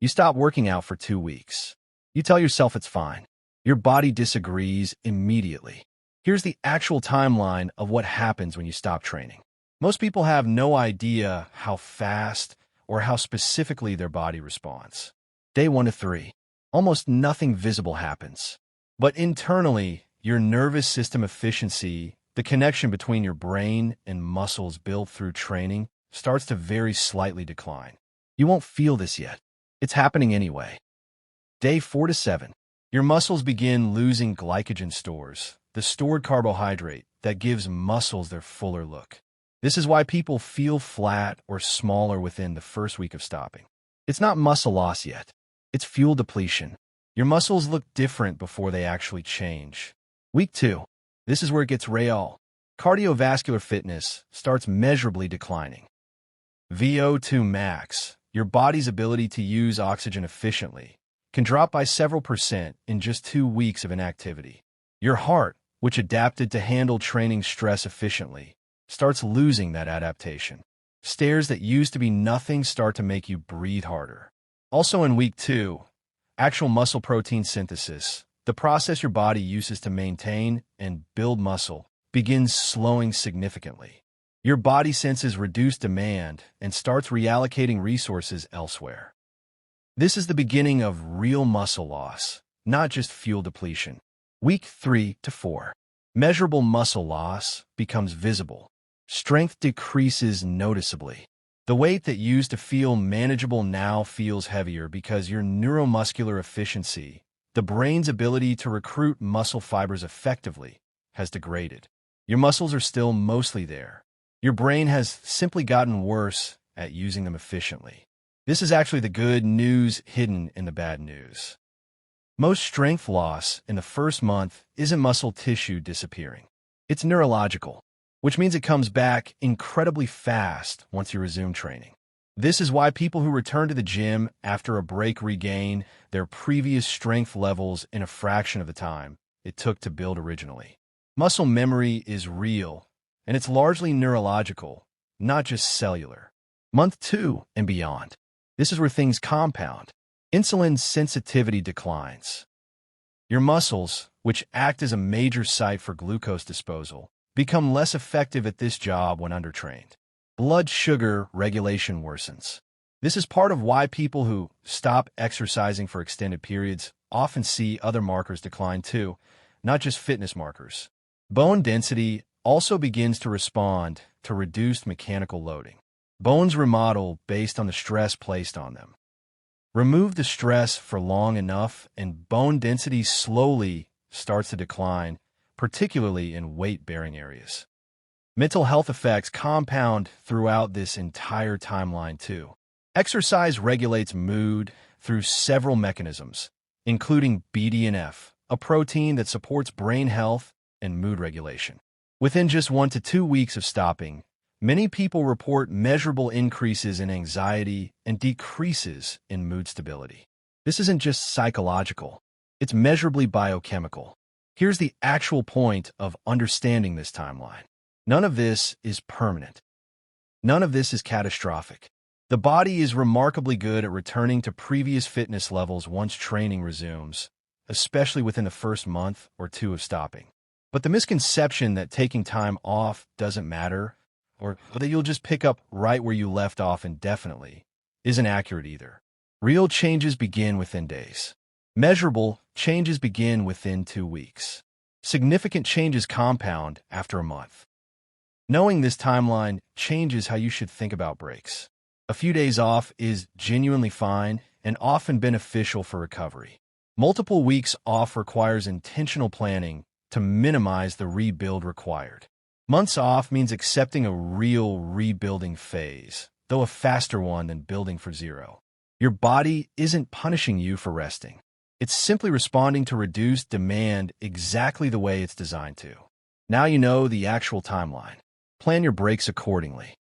You stop working out for 2 weeks. You tell yourself it's fine. Your body disagrees immediately. Here's the actual timeline of what happens when you stop training. Most people have no idea how fast or how specifically their body responds. Day 1 to 3, almost nothing visible happens. But internally, your nervous system efficiency, the connection between your brain and muscles built through training, starts to very slightly decline. You won't feel this yet. It's happening anyway. Day 4 to 7, your muscles begin losing glycogen stores, the stored carbohydrate that gives muscles their fuller look. This is why people feel flat or smaller within the first week of stopping. It's not muscle loss yet. It's fuel depletion. Your muscles look different before they actually change. Week 2. This is where it gets real. Cardiovascular fitness starts measurably declining. VO2 max, your body's ability to use oxygen efficiently, can drop by several percent in just 2 weeks of inactivity. Your heart, which adapted to handle training stress efficiently, starts losing that adaptation. Stairs that used to be nothing start to make you breathe harder. Also in week 2, actual muscle protein synthesis, the process your body uses to maintain and build muscle, begins slowing significantly. Your body senses reduced demand and starts reallocating resources elsewhere. This is the beginning of real muscle loss, not just fuel depletion. Week 3 to 4. Measurable muscle loss becomes visible. Strength decreases noticeably. The weight that used to feel manageable now feels heavier because your neuromuscular efficiency, the brain's ability to recruit muscle fibers effectively, has degraded. Your muscles are still mostly there. Your brain has simply gotten worse at using them efficiently. This is actually the good news hidden in the bad news. Most strength loss in the first month isn't muscle tissue disappearing. It's neurological, which means it comes back incredibly fast once you resume training. This is why people who return to the gym after a break regain their previous strength levels in a fraction of the time it took to build originally. Muscle memory is real, and it's largely neurological, not just cellular. Month 2 and beyond. This is where things compound. Insulin sensitivity declines. Your muscles, which act as a major site for glucose disposal, become less effective at this job when undertrained. Blood sugar regulation worsens. This is part of why people who stop exercising for extended periods often see other markers decline too, not just fitness markers. Bone density also begins to respond to reduced mechanical loading. Bones remodel based on the stress placed on them. Remove the stress for long enough and bone density slowly starts to decline, particularly in weight-bearing areas. Mental health effects compound throughout this entire timeline too. Exercise regulates mood through several mechanisms, including BDNF, a protein that supports brain health and mood regulation. Within just 1 to 2 weeks of stopping, many people report measurable increases in anxiety and decreases in mood stability. This isn't just psychological, it's measurably biochemical. Here's the actual point of understanding this timeline. None of this is permanent. None of this is catastrophic. The body is remarkably good at returning to previous fitness levels once training resumes, especially within the first month or 2 of stopping. But the misconception that taking time off doesn't matter, or that you'll just pick up right where you left off indefinitely, isn't accurate either. Real changes begin within days. Measurable changes begin within 2 weeks. Significant changes compound after a month. Knowing this timeline changes how you should think about breaks. A few days off is genuinely fine and often beneficial for recovery. Multiple weeks off requires intentional planning to minimize the rebuild required. Months off means accepting a real rebuilding phase, though a faster one than building for zero. Your body isn't punishing you for resting. It's simply responding to reduced demand exactly the way it's designed to. Now you know the actual timeline. Plan your breaks accordingly.